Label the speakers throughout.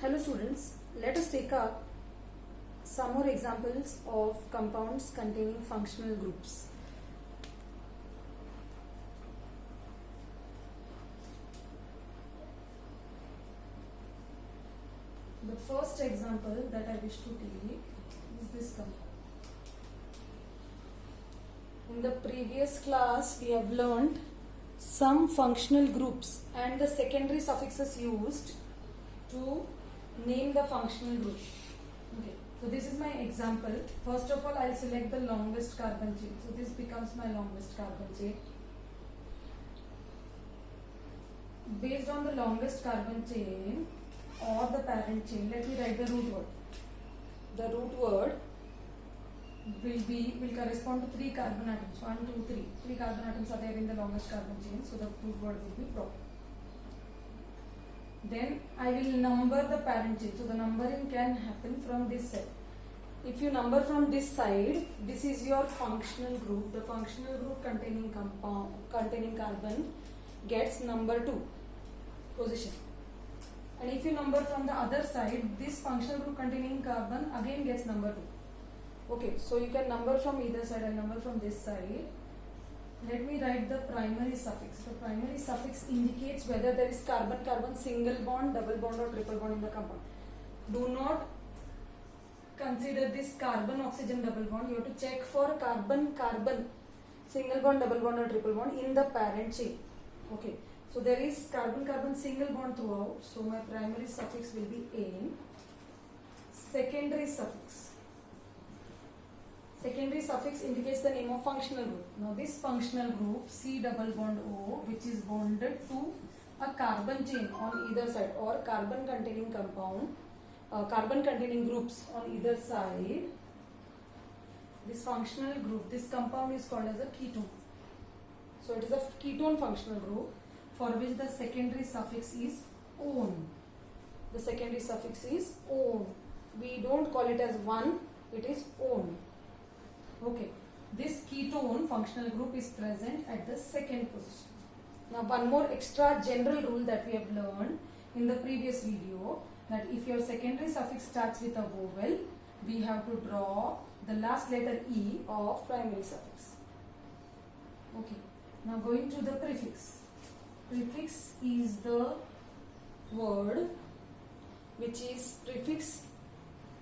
Speaker 1: Hello students, let us take up some more examples of compounds containing functional groups. The first example that I wish to take is this compound. In the previous class we have learned some functional groups and the secondary suffixes used to name the functional group. Okay, so this is my example. First of all, I'll select the longest carbon chain. So this becomes my longest carbon chain. Based on the longest carbon chain or the parent chain, let me write the root word. The root word will correspond to 3 carbon atoms. 1, 2, 3. 3 carbon atoms are there in the longest carbon chain. So the root word will be prop. Then I will number the parent chain. So the numbering can happen from this side. If you number from this side, this is your functional group. The functional group containing carbon gets number 2 position. And if you number from the other side, this functional group containing carbon again gets number 2. Okay, so you can number from either side. I'll number from this side. Let me write the primary suffix. The primary suffix indicates whether there is carbon-carbon single bond, double bond or triple bond in the compound. Do not consider this carbon-oxygen double bond. You have to check for carbon-carbon single bond, double bond or triple bond in the parent chain. Okay, so there is carbon-carbon single bond throughout. So my primary suffix will be N. Secondary suffix. Secondary suffix indicates the name of functional group. Now this functional group C double bond O, which is bonded to a carbon chain on either side or carbon containing compound, carbon containing groups on either side. This functional group, this compound is called as a ketone. So it is a ketone functional group for which the secondary suffix is -one. The secondary suffix is -one. We don't call it as one, it is -one. Okay, this ketone functional group is present at the second position. Now one more extra general rule that we have learned in the previous video, that if your secondary suffix starts with a vowel, we have to draw the last letter E of primary suffix. Okay, now going to the prefix. Prefix is the word which is, prefix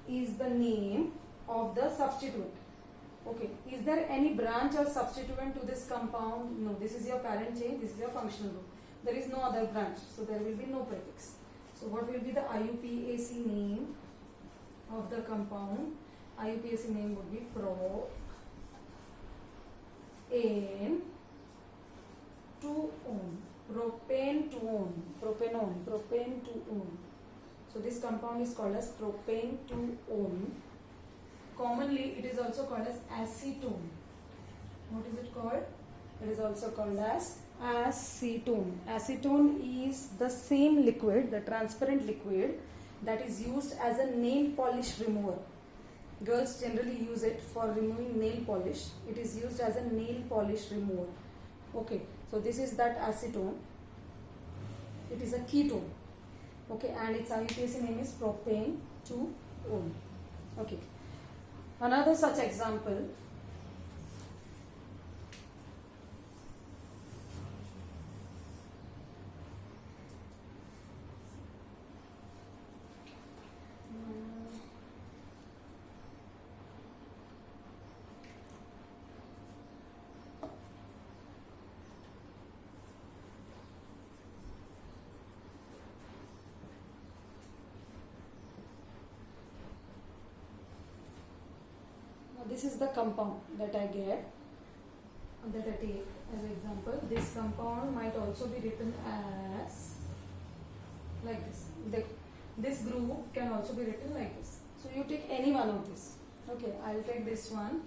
Speaker 1: is the name of the substituent. Okay, is there any branch or substituent to this compound? No, this is your parent chain, this is your functional group. There is no other branch, so there will be no prefix. So what will be the IUPAC name of the compound? IUPAC name would be propane 2-one. Propane 2-one. Propane 2-one. So this compound is called as propane 2-one. Commonly, it is also called as acetone. What is it called? It is also called as acetone. Acetone is the same liquid, the transparent liquid that is used as a nail polish remover. Girls generally use it for removing nail polish. It is used as a nail polish remover. Okay, so this is that acetone. It is a ketone. Okay, and its IUPAC name is propane 2-one. Okay. Another such example, this is the compound that I get, that I take as an example. This compound might also be written as like this. This group can also be written like this. So you take any one of this. Okay, I'll take this one.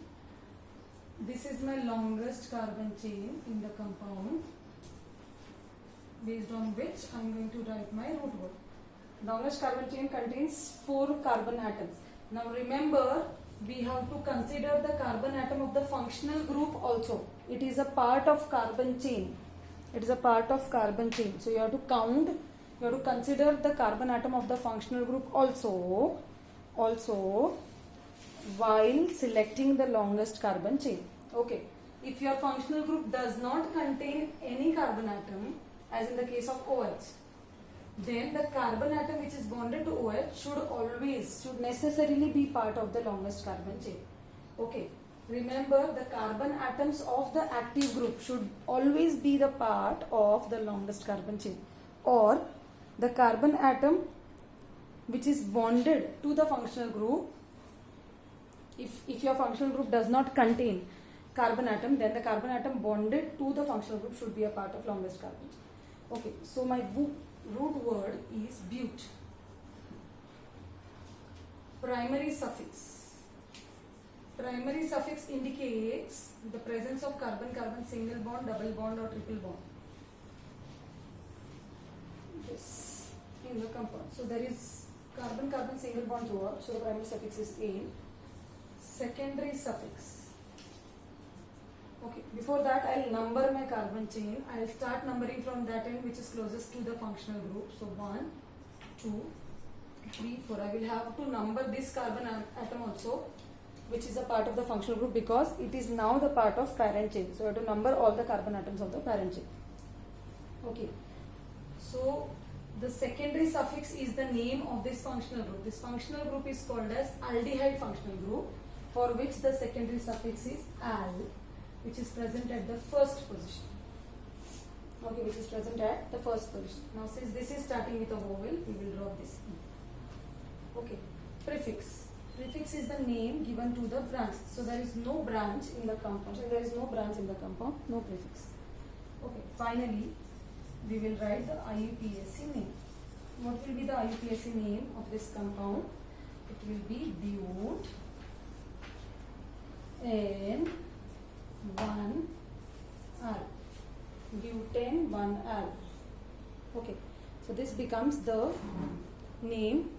Speaker 1: This is my longest carbon chain in the compound, based on which I am going to write my root word. Longest carbon chain contains 4 carbon atoms. Now remember, we have to consider the carbon atom of the functional group also. It is a part of carbon chain. It is a part of carbon chain. So you have to count You have to consider the carbon atom of the functional group also while selecting the longest carbon chain. Okay, if your functional group does not contain any carbon atom, as in the case of OH, then the carbon atom which is bonded to OH should necessarily be part of the longest carbon chain. Okay, remember the carbon atoms of the active group should always be the part of the longest carbon chain, or the carbon atom which is bonded to the functional group, if your functional group does not contain carbon atom, then the carbon atom bonded to the functional group should be a part of longest carbon chain. Okay, so my root word is but. Primary suffix. Primary suffix indicates the presence of carbon-carbon single bond, double bond or triple bond. This in the compound. So there is carbon-carbon single bond throughout. So the primary suffix is "ane". Secondary suffix. Okay, before that I'll number my carbon chain. I'll start numbering from that end which is closest to the functional group. So 1, 2, 3, 4. I will have to number this carbon atom also, which is a part of the functional group, because it is now the part of parent chain. So I have to number all the carbon atoms of the parent chain. Okay, so the secondary suffix is the name of this functional group. This functional group is called as aldehyde functional group, for which the secondary suffix is "al", which is present at the first position. Okay, which is present at the first position. Now since this is starting with a vowel, we will drop this E. Okay, prefix. Prefix is the name given to the branch. So there is no branch in the compound. So there is no branch in the compound, no prefix. Okay, finally, we will write the IUPAC name. What will be the IUPAC name of this compound? It will be butane-1-al. Butane-1-al. Okay, so this becomes the name.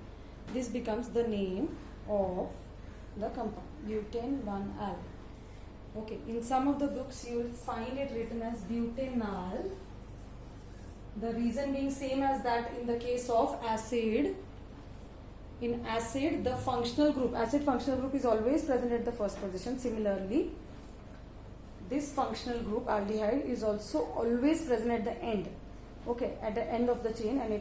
Speaker 1: This becomes the name of the compound, butane-1-al. Okay, in some of the books you will find it written as butanal. The reason being same as that in the case of acid. In acid, the functional group, acid functional group is always present at the first position. Similarly, this functional group, aldehyde, is also always present at the end. Okay, at the end of the chain, and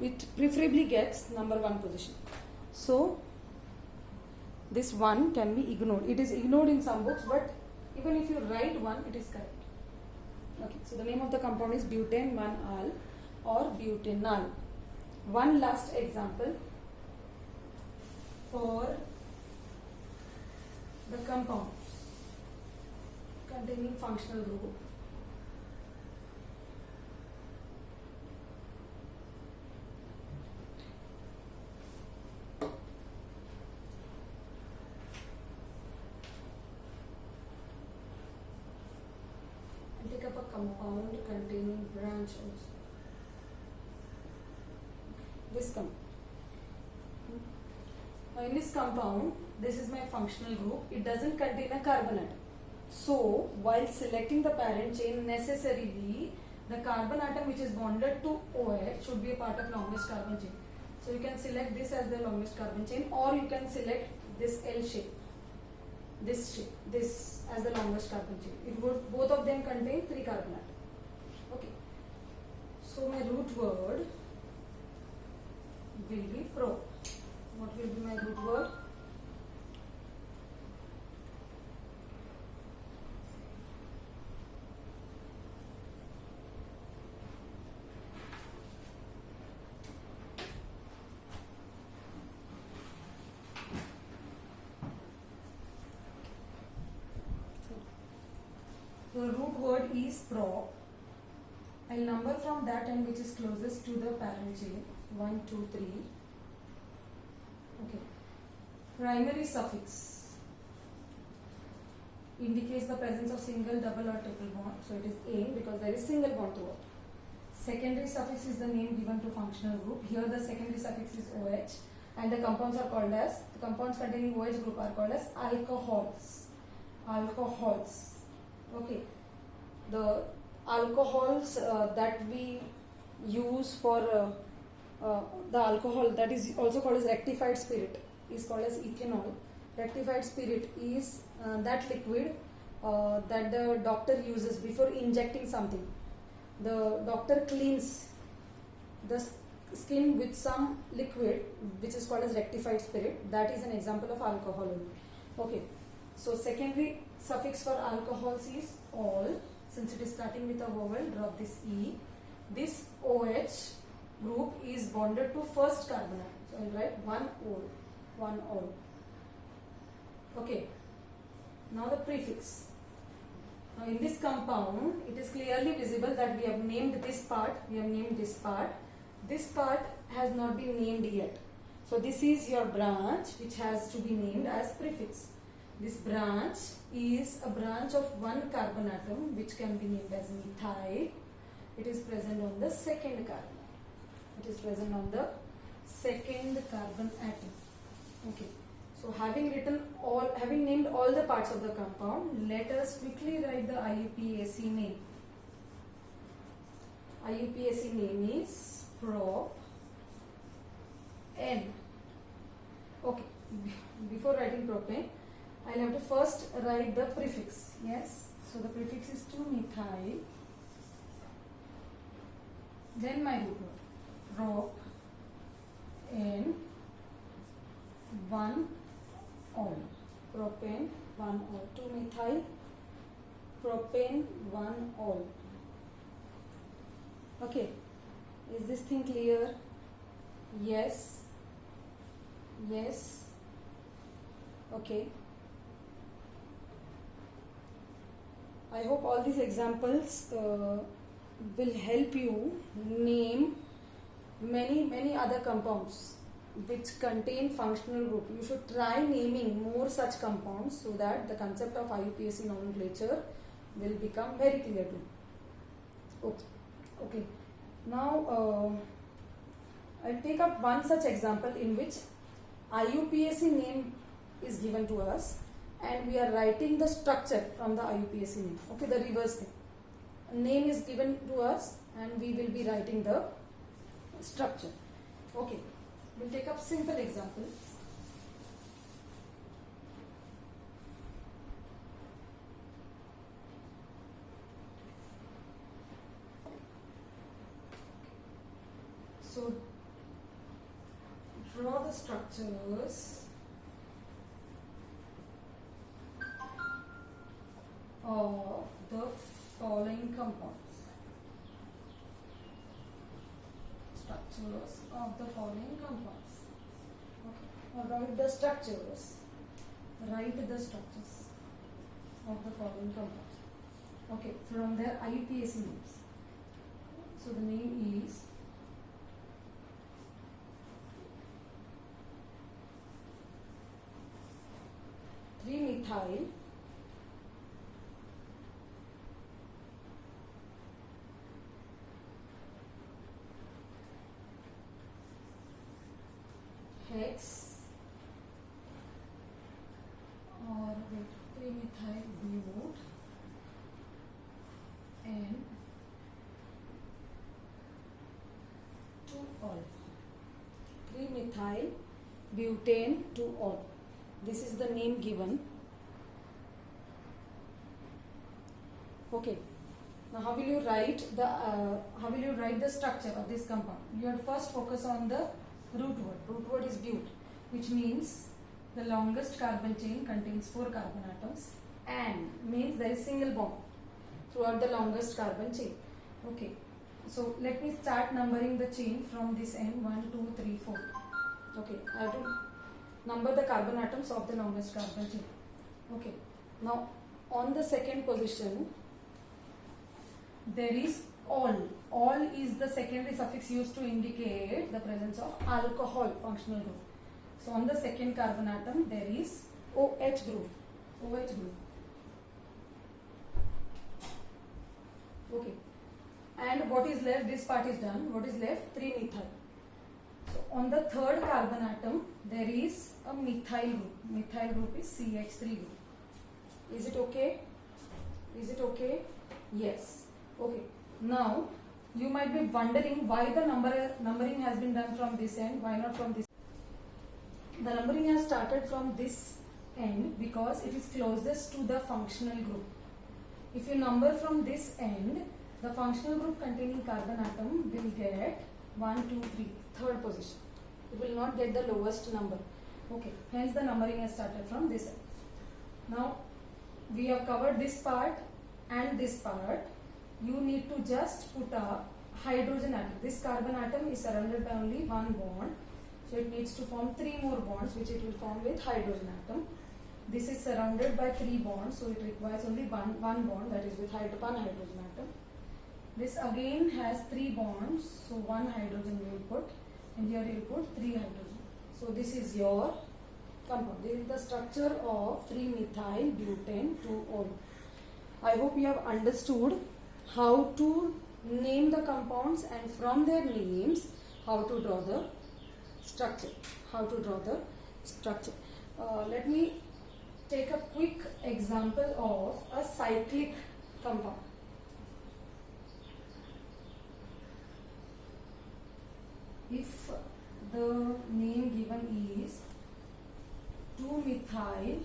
Speaker 1: it preferably gets number 1 position. So this 1 can be ignored. It is ignored in some books, but even if you write 1, it is correct. Okay, so the name of the compound is butane-1-al or butanal. One last example for the compounds containing functional group. And take up a compound containing branch also. This compound. Now in this compound, this is my functional group. It doesn't contain a carbon atom. So while selecting the parent chain, necessarily the carbon atom which is bonded to OH should be a part of longest carbon chain. So you can select this as the longest carbon chain, or you can select this L shape, this as the longest carbon chain. Both of them contain 3 carbon atoms. Okay. So my root word will be pro. What will be my root word? The root word is pro. I'll number from that end which is closest to the parent chain. 1, 2, 3. Okay. Primary suffix indicates the presence of single, double or triple bond. So it is "ane" because there is single bond throughout. Secondary suffix is the name given to functional group. Here the secondary suffix is OH, and the compounds containing OH group are called as alcohols. Alcohols. Okay. The alcohols that we use for the alcohol that is also called as rectified spirit is called as ethanol. Rectified spirit is that liquid that the doctor uses before injecting something. The doctor cleans the skin with some liquid which is called as rectified spirit. That is an example of alcohol only. Okay, so secondary suffix for alcohols is ol. Since it is starting with a vowel, drop this e. This OH group is bonded to first carbon atom. So I will write one ol. Okay, now the prefix. Now in this compound, it is clearly visible that we have named this part. This part has not been named yet. So this is your branch which has to be named as prefix. This branch is a branch of one carbon atom which can be named as methyl. It is present on the second carbon. Okay. So having named all the parts of the compound, let us quickly write the IUPAC name. IUPAC name is prop N. Okay, before writing propane, I'll have to first write the prefix. Yes, so the prefix is 2-methyl. Then my root word, prop N 1-ol. Propane 1-ol. 2-methyl propane 1-ol. Okay, is this thing clear? Yes. Okay. I hope all these examples will help you name many other compounds which contain functional group. You should try naming more such compounds so that the concept of IUPAC nomenclature will become very clear to you. Okay. Now I'll take up one such example in which IUPAC name is given to us and we are writing the structure from the IUPAC name. Okay, the reverse thing. A name is given to us and we will be writing the structure. Okay, we'll take up simple examples. So draw the structures of the following compounds. Structures of the following compounds. Okay. Now write the structures. Of the following compounds. Okay. From their IUPAC names. So the name is 3-methyl hex or 3-methyl bute and 2-ol. 3-methyl butane 2-ol. This is the name given. Okay. Now how will you write the structure of this compound? You have to first focus on the root word. Root word is bute, which means the longest carbon chain contains 4 carbon atoms and means there is single bond throughout the longest carbon chain. Okay. So let me start numbering the chain from this end. 1, 2, 3, 4. Okay. I have to number the carbon atoms of the longest carbon chain. Okay. Now on the second position there is ol. Ol is the secondary suffix used to indicate the presence of alcohol functional group. So on the second carbon atom there is OH group. Okay. And what is left? This part is done. What is left? 3-methyl. So on the third carbon atom there is a methyl group. Methyl group is CH3 group. Is it okay? Yes. Okay. Now You might be wondering why the numbering has been done from this end, why not from this. The numbering has started from this end because it is closest to the functional group. If you number from this end, the functional group containing carbon atom will get 1, 2, 3, third position. It will not get the lowest number. Okay, hence the numbering has started from this end. Now, we have covered this part and this part. You need to just put a hydrogen atom. This carbon atom is surrounded by only one bond. So it needs to form 3 more bonds, which it will form with hydrogen atom. This is surrounded by 3 bonds, so it requires only one bond, that is with one hydrogen atom. This again has 3 bonds, so 1 hydrogen you will put, and here you will put 3 hydrogen. So this is your compound. This is the structure of 3-methyl butane 2-ol. I hope you have understood how to name the compounds and from their names how to draw the structure. Let me take a quick example of a cyclic compound. If the name given is 2-methyl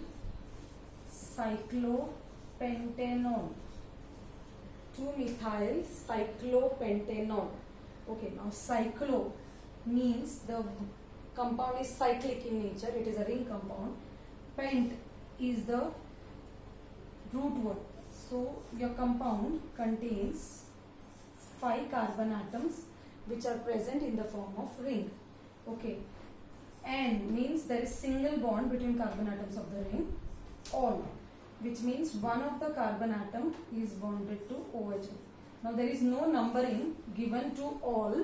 Speaker 1: cyclopentanol. 2-methyl cyclopentanol. Okay, now cyclo means the compound is cyclic in nature, it is a ring compound. Pent is the root word. So your compound contains 5 carbon atoms which are present in the form of ring. Okay. N means there is single bond between carbon atoms of the ring. All, which means one of the carbon atom is bonded to OH. Now there is no numbering given to all.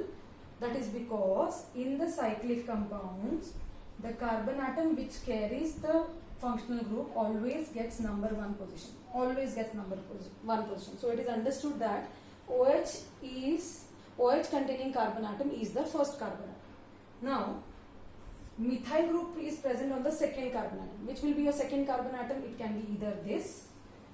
Speaker 1: That is because in the cyclic compounds, the carbon atom which carries the functional group always gets number 1 position. Always gets number 1 position. So it is understood that OH containing carbon atom is the first carbon atom. Now, methyl group is present on the second carbon atom. Which will be your second carbon atom? It can be either this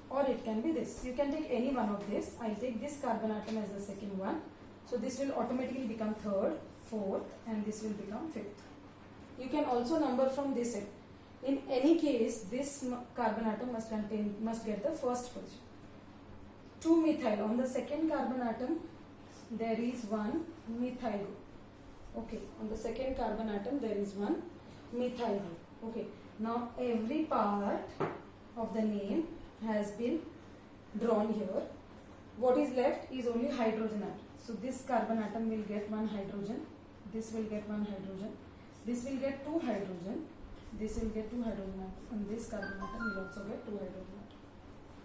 Speaker 1: or it can be this. You can take any one of this. I will take this carbon atom as the second one. So this will automatically become third, fourth, and this will become fifth. You can also number from this end. In any case, this carbon atom must get the first position. 2-methyl, on the second carbon atom there is one methyl group. Okay, on the second carbon atom there is one methyl group. Okay, now every part of the name has been drawn here. What is left is only hydrogen atom. So this carbon atom will get 1 hydrogen, this will get 1 hydrogen, this will get 2 hydrogen, this will get 2 hydrogen atom, and this carbon atom will also get 2 hydrogen atom.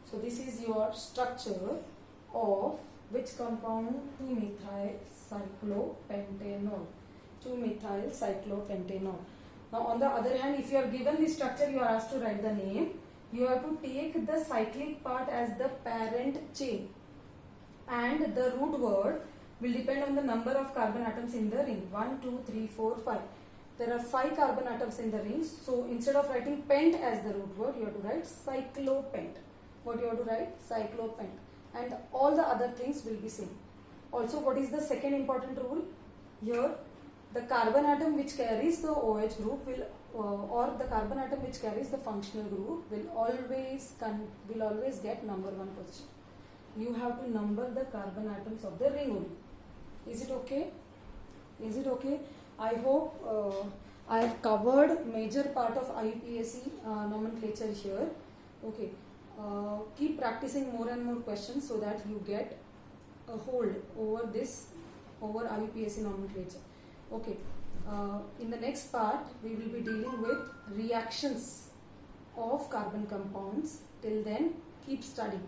Speaker 1: So this is your structure of which compound? 2-methyl cyclopentanol. 2-methyl cyclopentanol. Now on the other hand, if you are given the structure, you are asked to write the name. You have to take the cyclic part as the parent chain, and the root word will depend on the number of carbon atoms in the ring. 1, 2, 3, 4, 5. There are 5 carbon atoms in the ring. So instead of writing pent as the root word, you have to write cyclopent. What you have to write? Cyclopent. And all the other things will be same. Also, what is the second important rule? Here, the carbon atom which carries the OH group will, or the carbon atom which carries the functional group will always get number 1 position. You have to number the carbon atoms of the ring only. Is it okay? Is it okay? I hope I have covered major part of IUPAC nomenclature here. Okay. Keep practicing more and more questions so that you get a hold over IUPAC nomenclature. Okay. In the next part, we will be dealing with reactions of carbon compounds. Till then, keep studying.